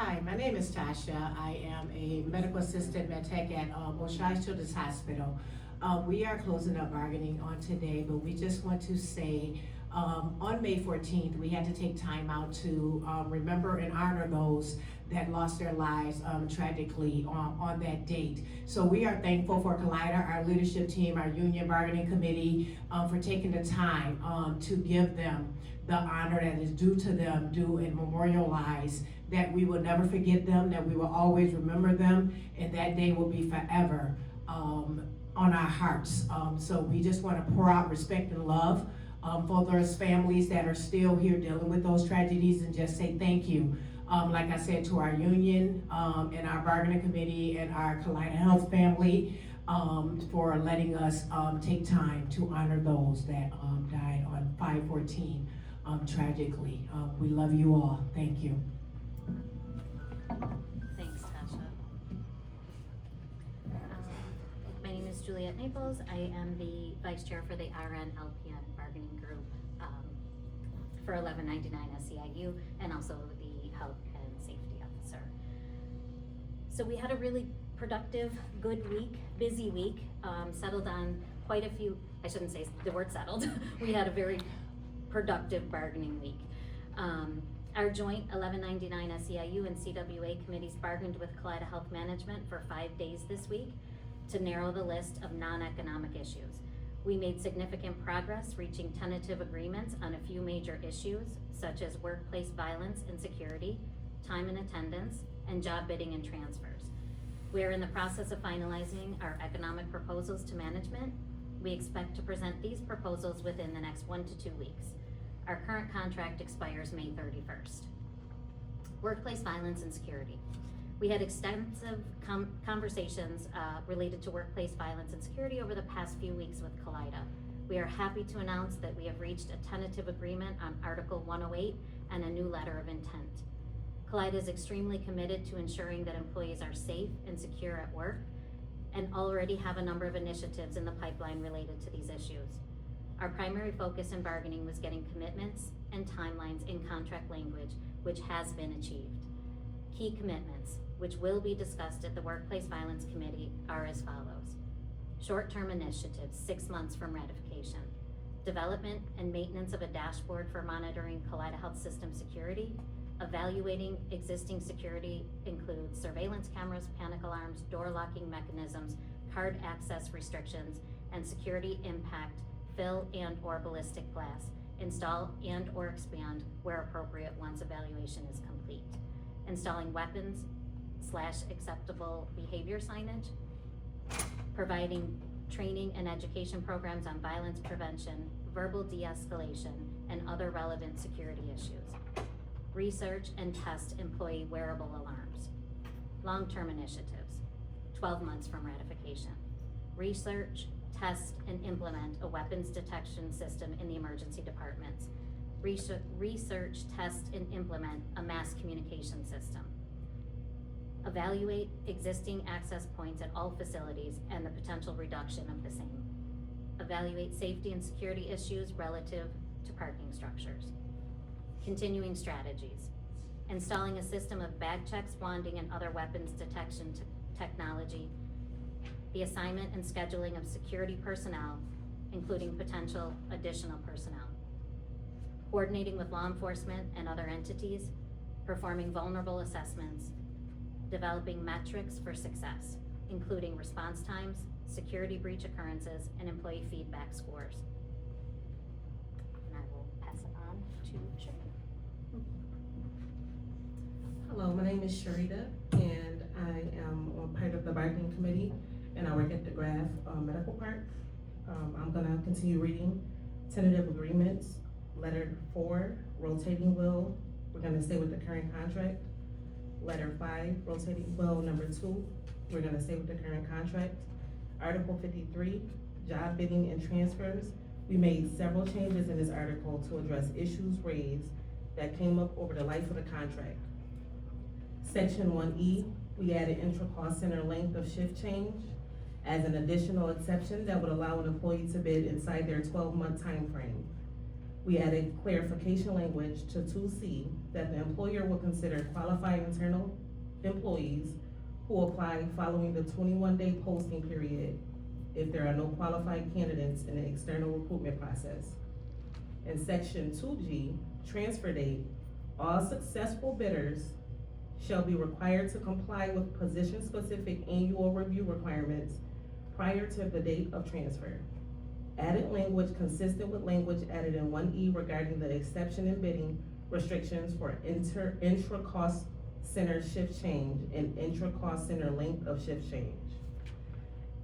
Hi, my name is Tasha. I am a medical assistant med tech at Oshai Children's Hospital. We are closing up bargaining on today, but we just want to say on May 14th, we had to take time out to remember and honor those that lost their lives tragically on that date. So we are thankful for Collider, our leadership team, our union bargaining committee, for taking the time to give them the honor that is due to them, due and memorialize that we will never forget them, that we will always remember them, and that day will be forever on our hearts. So we just want to pour out respect and love for those families that are still here dealing with those tragedies, and just say thank you. Like I said, to our union and our bargaining committee and our Collider Health family for letting us take time to honor those that died on 5/14 tragically. We love you all. Thank you. Thanks, Tasha. My name is Juliet Naples. I am the vice chair for the RN LPN bargaining group for 1199 SEIU, and also the health and safety officer. So we had a really productive, good week, busy week, settled on quite a few, I shouldn't say the word settled, we had a very productive bargaining week. Our joint 1199 SEIU and CWA committees bargained with Collider Health Management for 5 days this week to narrow the list of non-economic issues. We made significant progress reaching tentative agreements on a few major issues, such as workplace violence and security, time and attendance, and job bidding and transfers. We are in the process of finalizing our economic proposals to management. We expect to present these proposals within the next 1 to 2 weeks. Our current contract expires May 31st. Workplace violence and security. We had extensive conversations related to workplace violence and security over the past few weeks with Collider. We are happy to announce that we have reached a tentative agreement on Article 108 and a new letter of intent. Collider is extremely committed to ensuring that employees are safe and secure at work, and already have a number of initiatives in the pipeline related to these issues. Our primary focus in bargaining was getting commitments and timelines in contract language, which has been achieved. Key commitments, which will be discussed at the Workplace Violence Committee, are as follows. Short-term initiatives, 6 months from ratification. Development and maintenance of a dashboard for monitoring Collider Health System security. Evaluating existing security includes surveillance cameras, panic alarms, door locking mechanisms, card access restrictions, and security impact, fill and or ballistic glass. Install and or expand where appropriate once evaluation is complete. Installing weapons / acceptable behavior signage. Providing training and education programs on violence prevention, verbal de-escalation, and other relevant security issues. Research and test employee wearable alarms. Long-term initiatives, 12 months from ratification. Research, test, and implement a weapons detection system in the emergency departments. Research, test, and implement a mass communication system. Evaluate existing access points at all facilities and the potential reduction of the same. Evaluate safety and security issues relative to parking structures. Continuing strategies. Installing a system of bag checks, wanding, and other weapons detection technology. The assignment and scheduling of security personnel, including potential additional personnel. Coordinating with law enforcement and other entities. Performing vulnerable assessments. Developing metrics for success, including response times, security breach occurrences, and employee feedback scores. And I will pass it on to Sharita. Hello, my name is Sharita, and I am on part of the bargaining committee, and I work at the Graph Medical Park. I'm gonna continue reading tentative agreements, letter 4, rotating will. We're gonna stay with the current contract. Letter 5, rotating will number 2, we're gonna stay with the current contract. Article 53, job bidding and transfers. We made several changes in this article to address issues raised that came up over the life of the contract. Section 1E, we added intra-cost center length of shift change as an additional exception that would allow an employee to bid inside their 12-month time frame. We added clarification language to 2C that the employer will consider qualified internal employees who apply following the 21-day posting period if there are no qualified candidates in the external recruitment process. In section 2G, transfer date, all successful bidders shall be required to comply with position-specific annual review requirements prior to the date of transfer. Added language consistent with language added in 1E regarding the exception in bidding restrictions for intra-cost center shift change and intra-cost center length of shift change.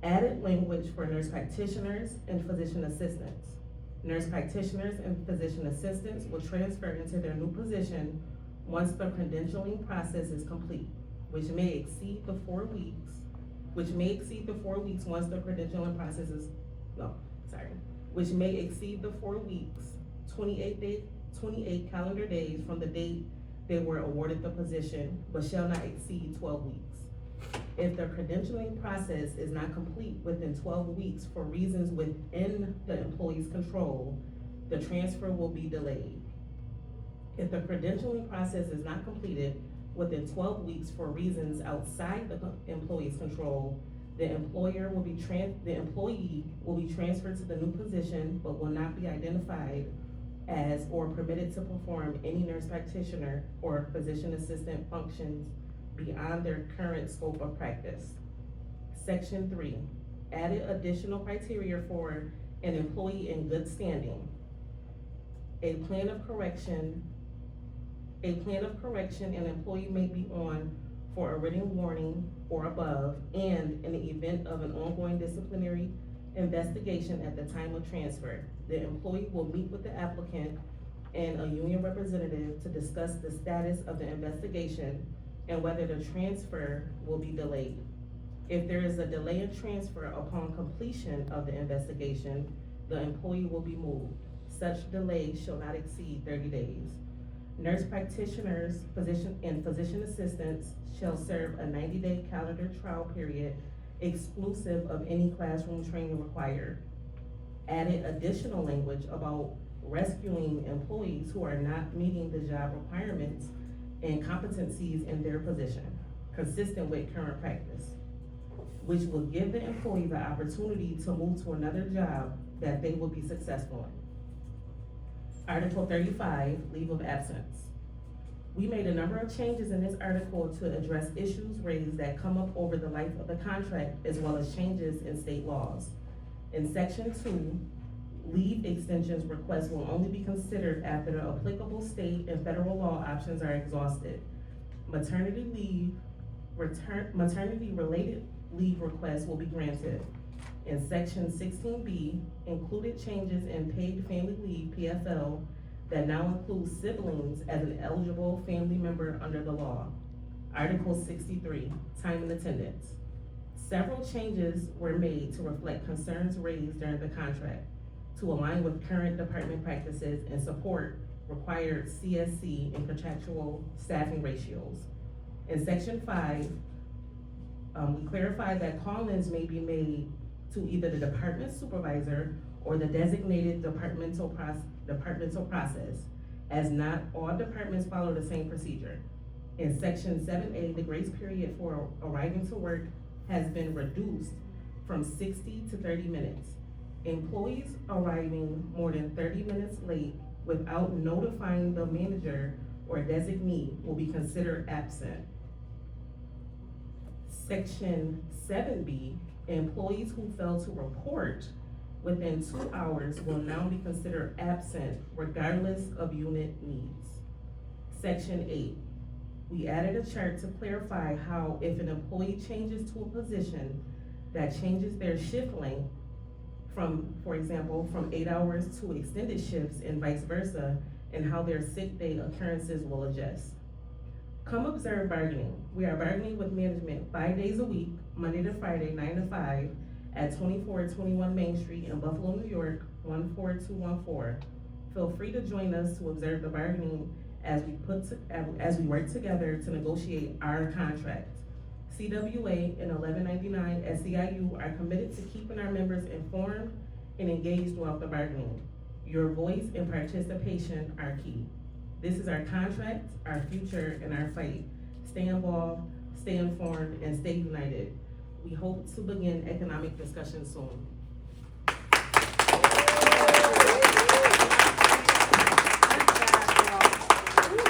Added language for nurse practitioners and physician assistants. Nurse practitioners and physician assistants will transfer into their new position once the credentialing process is complete, which may exceed the 4 weeks once the credentialing process is, which may exceed the 4 weeks, 28 calendar days from the date they were awarded the position, but shall not exceed 12 weeks. If the credentialing process is not complete within 12 weeks for reasons within the employee's control, the transfer will be delayed. If the credentialing process is not completed within 12 weeks for reasons outside the employee's control, the employee will be transferred to the new position but will not be identified as or permitted to perform any nurse practitioner or physician assistant functions beyond their current scope of practice. Section 3, added additional criteria for an employee in good standing. A plan of correction an employee may be on for a written warning or above, and in the event of an ongoing disciplinary investigation at the time of transfer, the employee will meet with the applicant and a union representative to discuss the status of the investigation and whether the transfer will be delayed. If there is a delay in transfer upon completion of the investigation, the employee will be moved. Such delay shall not exceed 30 days. Nurse practitioners, physician assistants shall serve a 90-day calendar trial period exclusive of any classroom training required. Added additional language about rescuing employees who are not meeting the job requirements and competencies in their position, consistent with current practice, which will give the employee the opportunity to move to another job that they will be successful in. Article 35, leave of absence. We made a number of changes in this article to address issues raised that come up over the life of the contract, as well as changes in state laws. In section 2, leave extensions requests will only be considered after the applicable state and federal law options are exhausted. Maternity related leave requests will be granted. In section 16B, included changes in paid family leave, PFL, that now includes siblings as an eligible family member under the law. Article 63, time and attendance. Several changes were made to reflect concerns raised during the contract to align with current department practices and support required CSC and contractual staffing ratios. In section 5, we clarified that call-ins may be made to either the department supervisor or the designated departmental process, as not all departments follow the same procedure. In section 7A, the grace period for arriving to work has been reduced from 60 to 30 minutes. Employees arriving more than 30 minutes late without notifying the manager or designee will be considered absent. Section 7B, employees who fail to report within 2 hours will now be considered absent regardless of unit needs. Section 8, we added a chart to clarify how if an employee changes to a position that changes their shift length from, for example, from 8 hours to extended shifts and vice versa, and how their sick day occurrences will adjust. Come observe bargaining. We are bargaining with management 5 days a week, Monday to Friday, 9 to 5, at 2421 Main Street in Buffalo, New York, 14214. Feel free to join us to observe the bargaining as we work together to negotiate our contract. CWA and 1199 SEIU are committed to keeping our members informed and engaged throughout the bargaining. Your voice and participation are key. This is our contract, our future, and our fight. Stay involved, stay informed, and stay united. We hope to begin economic discussions soon.